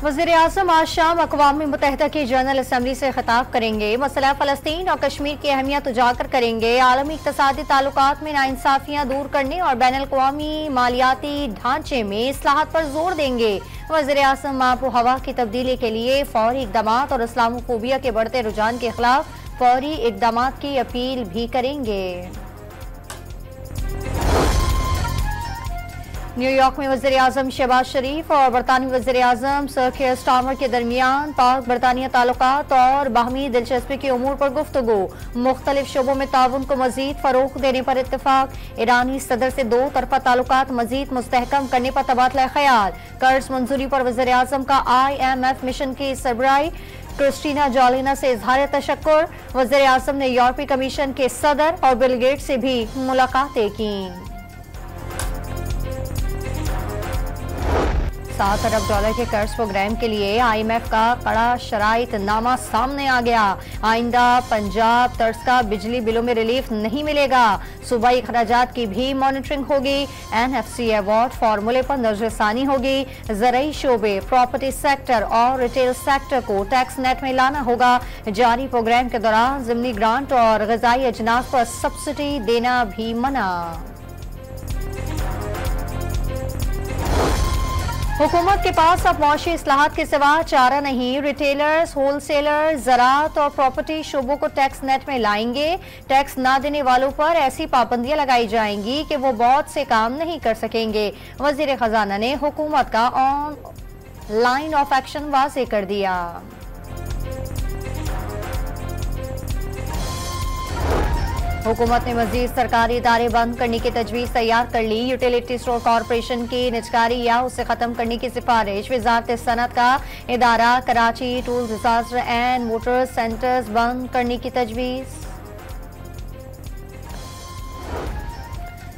वज़ीर-ए-आज़म आज शाम अक़वाम मुत्तहिदा की जनरल असम्बली से खिताब करेंगे। मसला फ़लस्तीन और कश्मीर की अहमियत उजागर करेंगे। आलमी इक़्तिसादी ताल्लुकात में नाइंसाफ़ियाँ दूर करने और बैनुल-अक़वामी मालियाती ढांचे में इस्लाहात पर जोर देंगे। वज़ीर-ए-आज़म आब व हवा की तब्दीली के लिए फौरी इक़दामात और इस्लामोफोबिया के बढ़ते रुझान के खिलाफ फौरी इक़दामात की अपील भी करेंगे। न्यूयॉर्क में वज़ीर-ए-आज़म शहबाज शरीफ और बरतानवी वज़ीर-ए-आज़म सर कीर स्टारमर के दरमियान पाक बरतानिया ताल्लुकात और बाहमी दिलचस्पी के उमूर पर गुफ्तगू। मुख्तलिफ शोबों में ताउन को मजीद फरोग़ देने पर इत्तफाक। ईरानी सदर से दो तरफा ताल्लुकात मजीद मुस्तहकम करने पर तबादला ख्याल। कर्ज मंजूरी पर वज़ीर-ए-आज़म का IMF मिशन की सरबराही। क्रिस्टीना जोलिना से इजहार तशक्कुर। वज़ीर-ए-आज़म ने यूरोपीय कमीशन के सदर और बिल गेट्स से भी मुलाकातें की। $7 अरब के कर्ज प्रोग्राम के लिए IMF का कड़ा शराइत नामा सामने आ गया। आइंदा पंजाब तर्ज का बिजली बिलों में रिलीफ नहीं मिलेगा। सूबाई अखराजात की भी मॉनिटरिंग होगी। NFC अवार्ड फार्मूले पर नजरसानी होगी। ज़राई शोबे, प्रॉपर्टी सेक्टर और रिटेल सेक्टर को टैक्स नेट में लाना होगा। जारी प्रोग्राम के दौरान ज़िमनी ग्रांट और ग़िज़ाई अजनास पर सब्सिडी देना भी मना। हुकूमत के पास अब मौशी इस्लाहात के सिवा चारा नहीं। रिटेलर्स, होलसेलर, ज़राअत और प्रॉपर्टी शोबों को टैक्स नेट में लाएंगे। टैक्स ना देने वालों पर ऐसी पाबंदियां लगाई जाएंगी कि वो बहुत से काम नहीं कर सकेंगे। वज़ीर खजाना ने हुकूमत का ऑन लाइन ऑफ एक्शन वाज़ेह कर दिया। हुकूमत ने मजीद सरकारी इदारे बंद करने की तजवीज़ तैयार कर ली। यूटिलिटी स्टोर कॉरपोरेशन की निजकारी या उसे ख़त्म करने की सिफारिश। वज़ारत सनत का इदारा Karachi tool disaster and motor centres बंद करने की तजवीज़।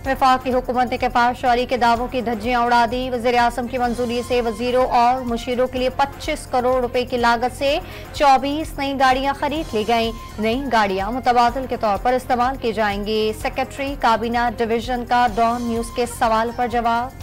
वफाकी हुकूमत ने कपास-शारी के दावों की धज्जियां उड़ा दी। वज़ीर-ए-आज़म की मंजूरी से वजीरों और मुशीरों के लिए 25 करोड़ रुपए की लागत से 24 नई गाड़ियां खरीद ली गईं। नई गाड़ियां मुतबादल के तौर पर इस्तेमाल की जाएंगी। सेक्रेटरी काबीना डिवीजन का डॉन न्यूज के सवाल पर जवाब।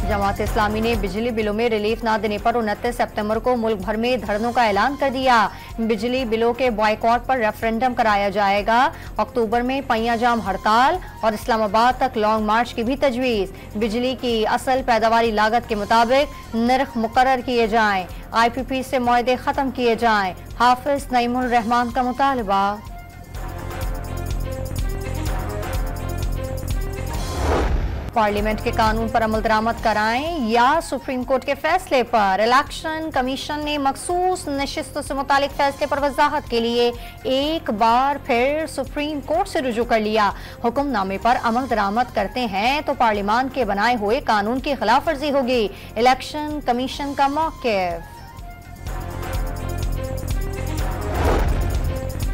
जमात इस्लामी ने बिजली बिलों में रिलीफ ना देने पर 29 सितंबर को मुल्क भर में धरनों का ऐलान कर दिया। बिजली बिलों के बॉयकॉट पर रेफरेंडम कराया जाएगा। अक्टूबर में पहिया जाम हड़ताल और इस्लामाबाद तक लॉन्ग मार्च की भी तजवीज़। बिजली की असल पैदावारी लागत के मुताबिक निर्ख मुकर्रर किए जाएं। IPP से मुआहदे खत्म किए जाएं। हाफिज नईमुर रहमान का मुतालबा। पार्लियामेंट के कानून पर अमल दरामद कराएं या सुप्रीम कोर्ट के फैसले पर। इलेक्शन कमीशन ने मखसूस नशिस्तों से मुतालिक फैसले पर वजाहत के लिए एक बार फिर सुप्रीम कोर्ट से रुजू कर लिया। हुक्मनामे पर अमल दरामद करते हैं तो पार्लियामान के बनाए हुए कानून की खिलाफ वर्जी होगी। इलेक्शन कमीशन का मौक़िफ़।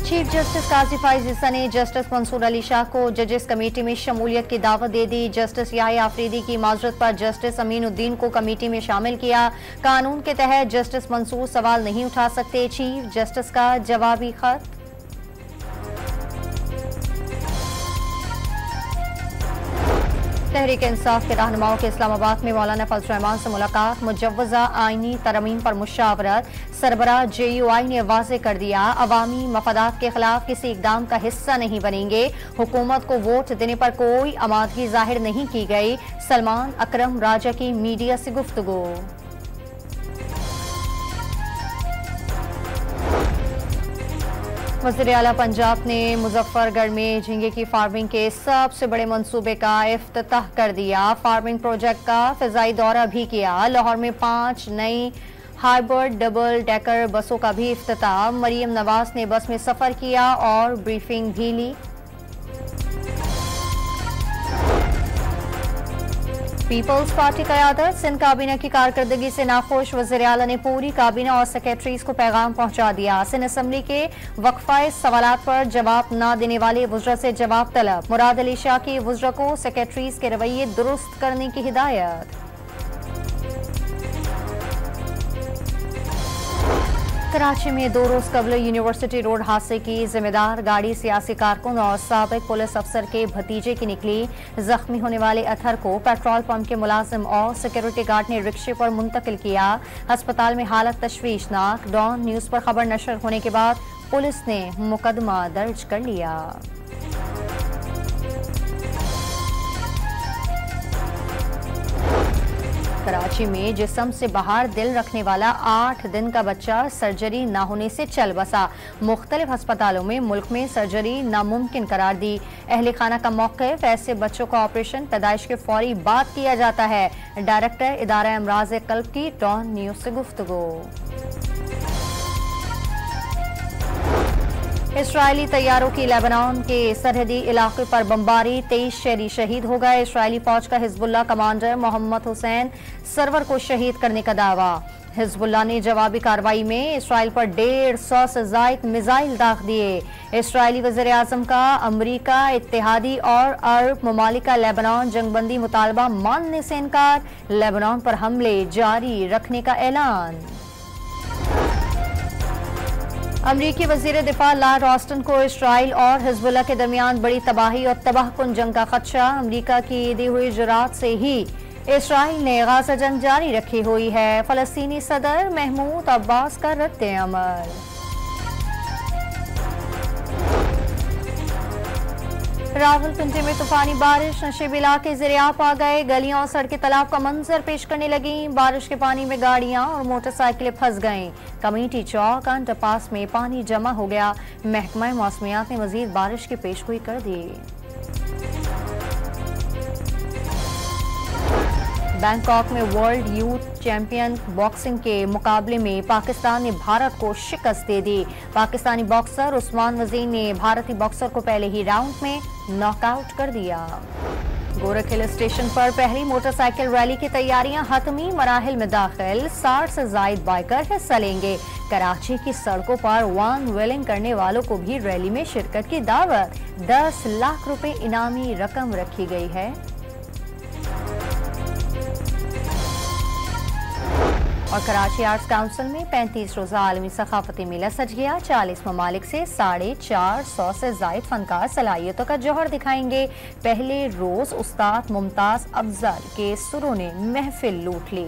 चीफ जस्टिस काजी फाइज ईसा ने जस्टिस मंसूर अली शाह को जजेस कमेटी में शमूलियत की दावत दे दी। जस्टिस याहिया आफरीदी की माजरत पर जस्टिस अमीनुद्दीन को कमेटी में शामिल किया। कानून के तहत जस्टिस मंसूर सवाल नहीं उठा सकते। चीफ जस्टिस का जवाबी खत। तहरीक इंसाफ के रहनुमाओं के इस्लामाबाद में मौलाना फजल रहमान से मुलाकात। मुजव्वज़ा आईनी तरमीम पर मुशावरत। सरबराह JUI ने वाज़ेह कर दिया अवामी मफादात के खिलाफ किसी इक़दाम का हिस्सा नहीं बनेंगे। हुकूमत को वोट देने पर कोई आमादगी जाहिर नहीं की गई। सलमान अकरम राजा की मीडिया से गुफ्तगू। वज़ीर आला पंजाब ने मुजफ्फरगढ़ में झींगे की फार्मिंग के सबसे बड़े मंसूबे का इफ्तिताह कर दिया। फार्मिंग प्रोजेक्ट का फ़िज़ाई दौरा भी किया। लाहौर में 5 नई हाइब्रिड डबल डेकर बसों का भी इफ्तिताह। मरियम नवाज ने बस में सफ़र किया और ब्रीफिंग भी ली। पीपल्स पार्टी क़यादत सिंध काबीना की कारकर्दगी से नाखुश। वज़ीर आला ने पूरी काबीना और सेक्रेटरीज को पैगाम पहुंचा दिया। सिंध असम्बली के वक्फाए सवालात पर जवाब न देने वाले वज़रा से जवाब तलब। मुराद अली शाह की वज़रा को सेक्रेटरीज के रवैये दुरुस्त करने की हिदायत। कराची में 2 रोज कबल यूनिवर्सिटी रोड हादसे की जिम्मेदार गाड़ी सियासी कारकुन और साबिक पुलिस अफसर के भतीजे की निकली। जख्मी होने वाले अतहर को पेट्रोल पंप के मुलाजिम और सिक्योरिटी गार्ड ने रिक्शे पर मुंतकिल किया। अस्पताल में हालत तशवीशनाक। डॉन न्यूज पर खबर नशर होने के बाद पुलिस ने मुकदमा दर्ज कर लिया। कराची में जिस्म से बाहर दिल रखने वाला 8 दिन का बच्चा सर्जरी न होने से चल बसा। मुख्तलिफ अस्पतालों में मुल्क में सर्जरी नामुमकिन करार दी। अहले खाना का मौक़िफ़, ऐसे बच्चों का ऑपरेशन पैदाइश के फौरी बाद किया जाता है। डायरेक्टर इदारा अमराज़ क़ल्ब की डॉन न्यूज़ से गुफ्तगू। इसराइली तैयारों की लेबनान के सरहदी इलाके पर बमबारी, 23 शहरी शहीद हो गए। इसराइली फौज का Hezbollah commander Mohammad Hussein Sarwar को शहीद करने का दावा। हिजबुल्लाह ने जवाबी कार्रवाई में इसराइल पर 150 से ज़ायद मिसाइल दाग दिए। इसराइली वज़ीर आज़म का अमरीका, इत्तेहादी और अरब ममालिक का लेबनान जंगबंदी मुतालबा मानने से इनकार। लेबनान पर हमले जारी रखने का ऐलान। अमरीकी वज़ीर दिफा लॉर्ड ऑस्टिन को इसराइल और हिजबुल्लाह के दरमियान बड़ी तबाही और तबाहकुन जंग का खदशा। अमरीका की दी हुई जुरात से ही इसराइल ने गाज़ा जंग जारी रखी हुई है। फ़लस्तीनी सदर महमूद अब्बास का रद्द अमल। रावलपिंडी में तूफानी बारिश, नशेबी इलाके ज़रियाब आ गए। गलियां और सड़कें तालाब का मंजर पेश करने लगी। बारिश के पानी में गाड़ियां और मोटरसाइकिलें फंस गईं। कम्युनिटी चौक अंडरपास में पानी जमा हो गया। महकमा मौसमियात ने मजीद बारिश की पेशगोई कर दी। बैंकॉक में वर्ल्ड यूथ चैंपियन बॉक्सिंग के मुकाबले में पाकिस्तान ने भारत को शिकस्त दे दी। पाकिस्तानी बॉक्सर उस्मान वजीर ने भारतीय बॉक्सर को पहले ही राउंड में नॉकआउट कर दिया। गोरख हिल स्टेशन पर पहली मोटरसाइकिल रैली की तैयारियां हतमी मराहिल में दाखिल। 60 से ज़ायद बाइकर हिस्सा लेंगे। कराची की सड़कों पर वन व्हीलिंग करने वालों को भी रैली में शिरकत की दावत। 10 लाख रुपए इनामी रकम रखी गई है। और कराची आर्ट्स काउंसिल में 35 रोज़ा आलमी सकाफती मेला सज गया। 40 ममालिक से 450 से ज़ायद फनकार सलाहियतों का जौहर दिखाएंगे। पहले रोज उस्ताद मुमताज अफजल के सुरों ने महफिल लूट ली।